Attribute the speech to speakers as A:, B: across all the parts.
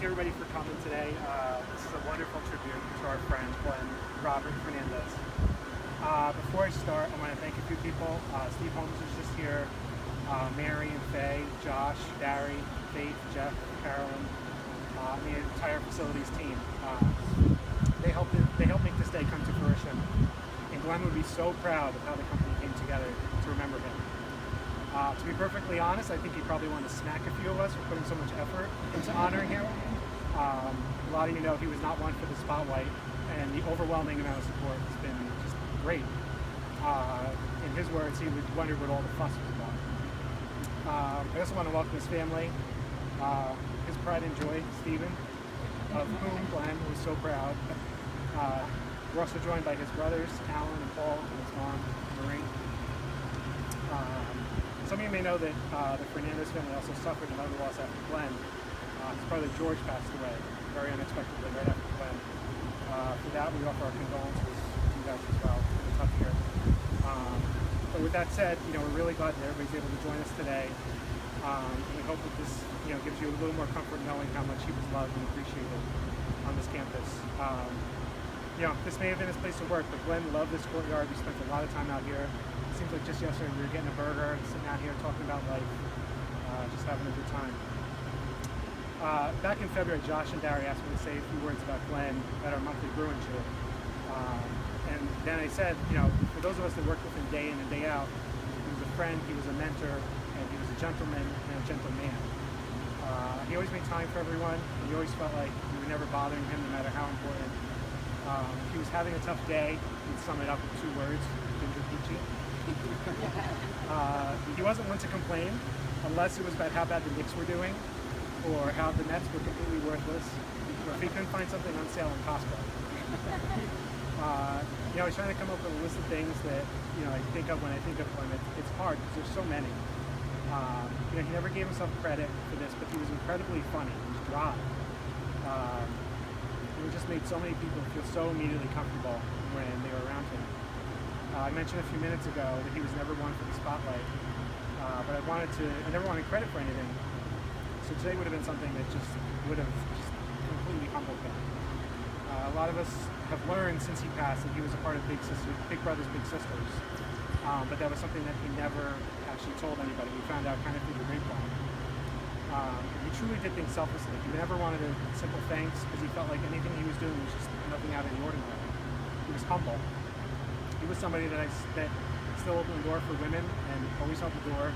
A: thank everybody for coming today. This is a wonderful tribute to our friend, Robert Fernandez. Before I start, I want to thank a few people. Steve Holmes was just here, Mary and Faye, Josh, Barry, Faith, Jeff, Carolyn, and the entire facilities team. They helped make this day come to fruition. And Glenn would be so proud of how the company came together to remember him. To be perfectly honest, I think he probably wanted to smack a few of us for putting so much effort into honoring him. A lot of you know he was not one for the spotlight, and the overwhelming amount of support has been just great. In his words, he would wonder what all the fuss was about. I also want to welcome his family, his pride and joy, Stephen, of whom Glenn was so proud. We're also joined by his brothers, Alan and Paul, and his mom, Marie. Some of you may know that the Fernandez family also suffered another loss after Glenn. His brother George passed away very unexpectedly right after Glenn. For that, we offer our condolences to you guys as well. It's been a tough year. But with that said, we're really glad that everybody's able to join us today. And we hope that this gives you a little more comfort knowing how much he was loved and appreciated on this campus. This may have been his place to work, but Glenn loved this courtyard. We spent a lot of time out here. It seems like just yesterday we were getting a burger, sitting out here talking about life, just having a good time. Back in February, Josh and Barry asked me to say a few words about Glenn at our monthly brewing show. And then I said, for those of us that worked with him day in and day out, he was a friend, he was a mentor, and he was a gentleman and a gentleman. He always made time for everyone, and you always felt like you were never bothering him, no matter how important. If he was having a tough day, he'd sum it up with 2 words: ginger peachy. He wasn't one to complain, unless it was about how bad the Knicks were doing, or how the Nets were completely worthless, or if he couldn't find something on sale in Costco. He's trying to come up with a list of things that I think of when I think of him. It's hard because there's so many. He never gave himself credit for this, but he was incredibly funny. He was dry. He just made so many people feel so immediately comfortable when they were around him. I mentioned a few minutes ago that he was never one for the spotlight, but I never wanted credit for anything. So today would have been something that would have completely humbled him. A lot of us have learned since he passed that he was a part of Big Brothers Big Sisters, but that was something that he never actually told anybody. We found out kind of through the grapevine. He truly did things selflessly. He never wanted a simple thanks because he felt like anything he was doing was just nothing out of the ordinary. He was humble. He was somebody that still opened the door for women and always held the door,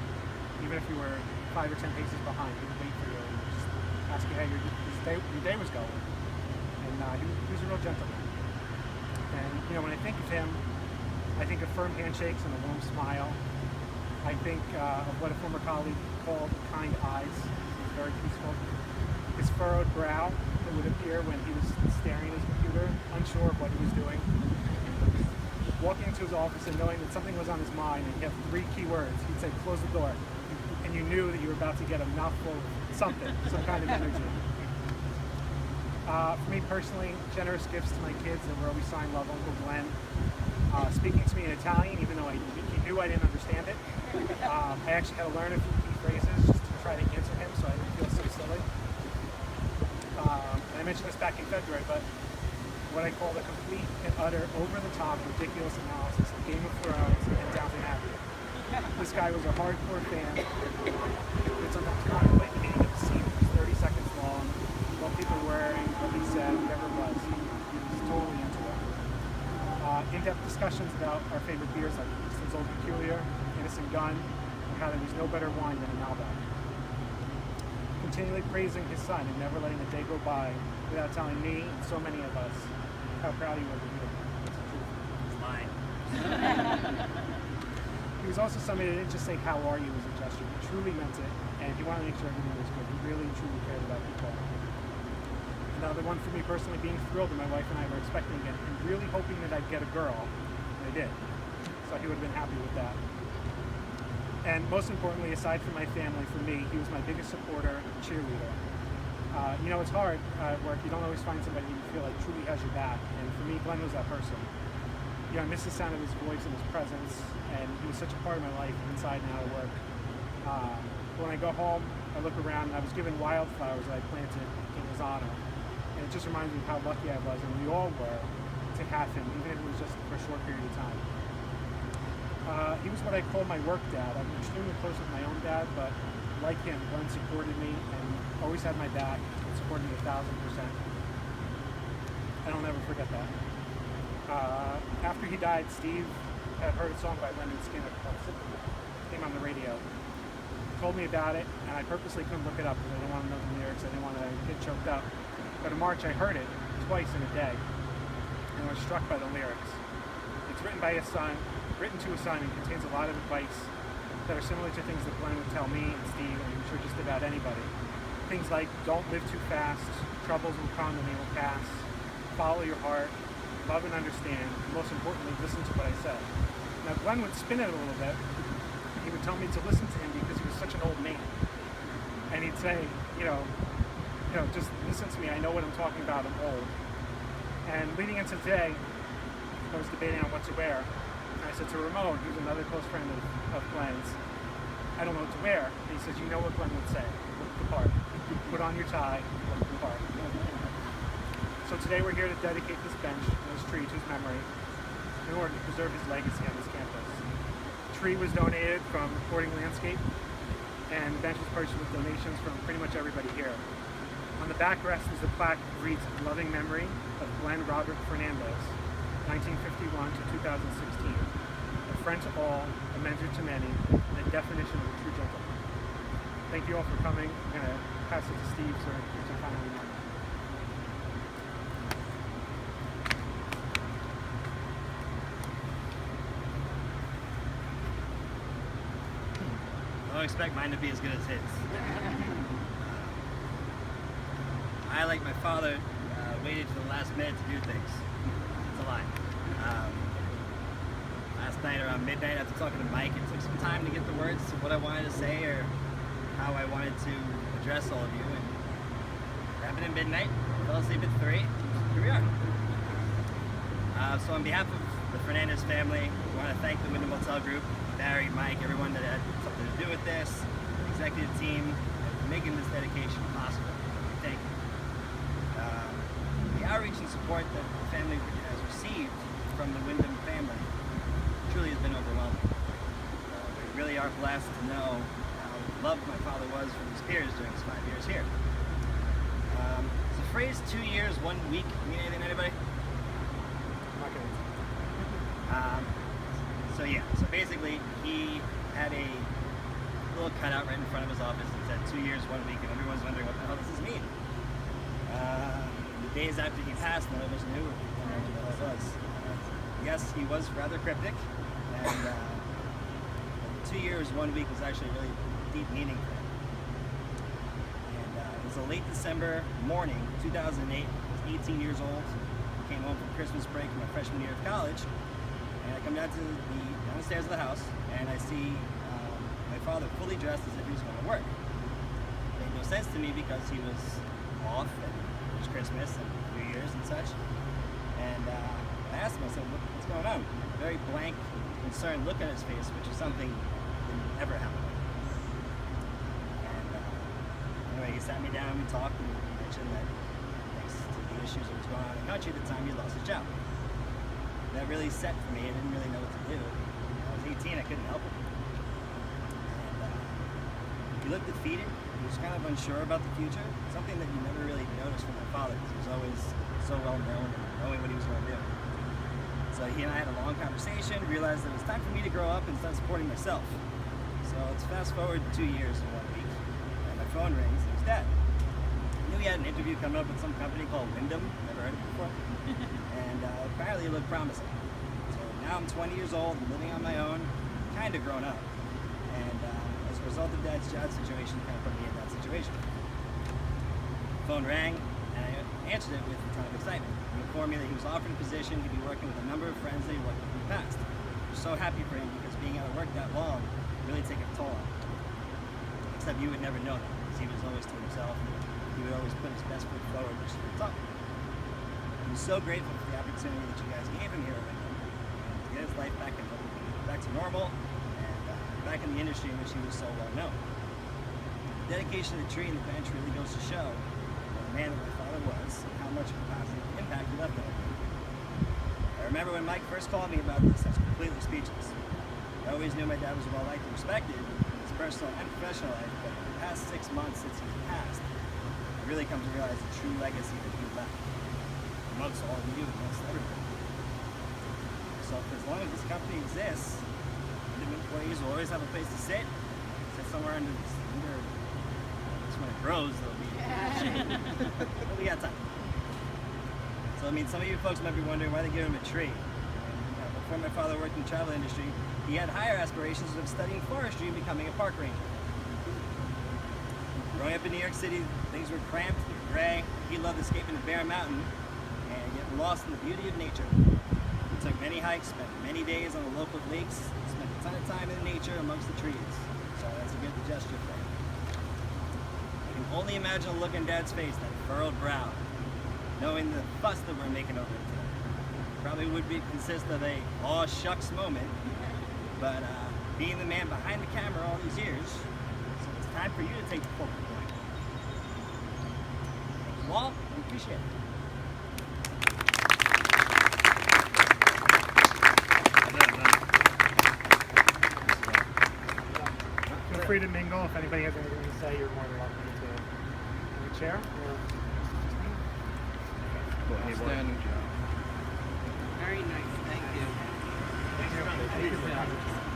A: even if you were 5 or 10 paces behind. He would wait for you and just ask you how your day was going. And he was a real gentleman. And when I think of him, I think of firm handshakes and a warm smile. I think of what a former colleague called kind eyes. He was very peaceful. His furrowed brow that would appear when he was staring at his computer, unsure of what he was doing. Walking into his office and knowing that something was on his mind, and he had 3 key words. He'd say, "Close the door." And you knew that you were about to get a mouthful of something, some kind of energy. For me personally, generous gifts to my kids that were always signed "Love, Uncle Glenn." Speaking to me in Italian, even though he knew I didn't understand it. I actually had to learn a few key phrases just to try to answer him so I didn't feel so silly. And I mentioned this back in February, but what I call the complete and utter, over-the-top, ridiculous analysis of Game of Thrones and Downton Abbey. This guy was a hardcore fan. Did sometimes contemplate the meaning of the scene. It was 30 seconds long. What people were wearing, what he said, whatever it was. He was totally into it. In-depth discussions about our favorite beers like Easton's Old Peculiar, Innocent Gun, and how there was no better wine than a Malbec. Continually praising his son and never letting a day go by without telling me and so many of us how proud he was of you.
B: It's mine.
A: He was also somebody that didn't just say "how are you" as a gesture. He truly meant it, and he wanted to make sure everything was good. He really truly cared about people. Another one for me personally, being thrilled that my wife and I were expecting it and really hoping that I'd get a girl. And I did. So he would have been happy with that. And most importantly, aside from my family, for me, he was my biggest supporter and cheerleader. It's hard at work. You don't always find somebody you feel like truly has your back. And for me, Glenn was that person. I miss the sound of his voice and his presence, and he was such a part of my life inside and out of work. When I go home, I look around, and I was given wildflowers that I planted in his honor. And it just reminds me of how lucky I was, and we all were, to have him, even if it was just for a short period of time. He was what I call my work dad. I'm extremely close with my own dad, but like him, Glenn supported me and always had my back and supported me 1,000%. And I'll never forget that. After he died, Steve had heard a song by Leonard Skinner called Sympathy. It came on the radio. He told me about it, and I purposely couldn't look it up because I didn't want to know the lyrics. I didn't want to get choked up. But in March, I heard it twice in a day, and I was struck by the lyrics. It's written by his son, written to his son, and contains a lot of advice that are similar to things that Glenn would tell me and Steve, and I'm sure just about anybody. Things like, don't live too fast, troubles will come and they will pass, follow your heart, love and understand, and most importantly, listen to what I say. Now Glenn would spin it a little bit. He would tell me to listen to him because he was such an old man. And he'd say, just listen to me, I know what I'm talking about, I'm old. And leading into today, I was debating on what to wear. And I said to Ramon, who's another close friend of Glenn's, I don't know what to wear. And he says, you know what Glenn would say, look the part. Put on your tie, look the part. So today we're here to dedicate this bench and this tree to his memory in order to preserve his legacy on this campus. The tree was donated from Recording Landscape, and the bench was purchased with donations from pretty much everybody here. On the back rest is a plaque that reads, loving memory of Glenn Robert Fernandez, 1951 to 2016. A friend to all, a mentor to many, and a definition of a true gentleman. Thank you all for coming. I'm going to pass it to Steve for some final remarks.
B: I don't expect mine to be as good as his. I, like my father, waited to the last minute to do things. It's a lie. Last night around midnight, after talking to Mike, it took some time to get the words to what I wanted to say or how I wanted to address all of you. And happened at midnight, fell asleep at 3. Here we are. So on behalf of the Fernandez family, I want to thank the Wyndham Hotel Group, Barry, Mike, everyone that had something to do with this, the executive team, for making this dedication possible. Thank you. The outreach and support that the family has received from the Wyndham family truly has been overwhelming. We really are blessed to know how loved my father was from his peers during his 5 years here. Does the phrase 2 years, 1 week mean anything to anybody? So basically he had a little cutout right in front of his office that said 2 years, 1 week, and everyone's wondering what the hell does this mean? The days after he passed, none of us knew what the hell it was. Yes, he was rather cryptic, and 2 years, 1 week was actually a really deep meaning for him. And it was a late December morning, 2008. I was 18 years old, came home from Christmas break in my freshman year of college, and I come down to down the stairs of the house, and I see my father fully dressed as if he was going to work. It made no sense to me because he was off, and it was Christmas and New Year's and such. And I asked him, I said, what's going on? A very blank, concerned look on his face, which is something that never happened. And anyway, he sat me down, we talked, and he mentioned that thanks to the issues that was going on in the country at the time, he lost his job. That really set for me. I didn't really know what to do. I was 18, I couldn't help him. And he looked defeated. He was kind of unsure about the future, something that you never really noticed from my father because he was always so well known and knowing what he was going to do. So he and I had a long conversation, realized that it was time for me to grow up and start supporting myself. So let's fast forward 2 years and 1 week, and my phone rings, and it was Dad. I knew he had an interview coming up with some company called Wyndham, never heard of it before, and apparently it looked promising. So now I'm 20 years old, living on my own, kind of grown up, and as a result of Dad's job situation, kind of put me in that situation. Phone rang, and I answered it with a ton of excitement. He informed me that he was offered a position, he'd be working with a number of friends that he worked with in the past. I was so happy for him because being out of work that long really took a toll on him. Except you would never know that because he was always to himself. He would always put his best foot forward, which is what's up. I'm so grateful for the opportunity that you guys gave him here at Wyndham to get his life back to normal, and back in the industry in which he was so well known. The dedication to the tree and the bench really goes to show what a man that my father was and how much of a positive impact he left on me. I remember when Mike first called me about this, I was completely speechless. I always knew my dad was well liked and respected in his personal and professional life, but in the past 6 months since he's passed, I've really come to realize the true legacy that he left amongst all of you, amongst everybody. So for as long as this company exists, the employees will always have a place to sit somewhere under this. When it grows, there'll be. But we got time. So I mean, some of you folks might be wondering why they give him a tree. Before my father worked in the travel industry, he had higher aspirations of studying forestry and becoming a park ranger. Growing up in New York City, things were cramped, gray. He loved escaping the Bear Mountain and getting lost in the beauty of nature. He took many hikes, spent many days on the local lakes, spent a ton of time in nature amongst the trees. So that's a good gesture for him. I can only imagine the look on Dad's face, that furrowed brow, knowing the fuss that we're making over it today. Probably would consist of a aw shucks moment, but being the man behind the camera all these years, so it's time for you to take the focal point. Thank you all, and appreciate it.
A: Feel free to mingle. If anybody has anything to say, you're more than welcome to the chair.
C: Outstanding job.
D: Very nice. Thank you.
A: Thank you.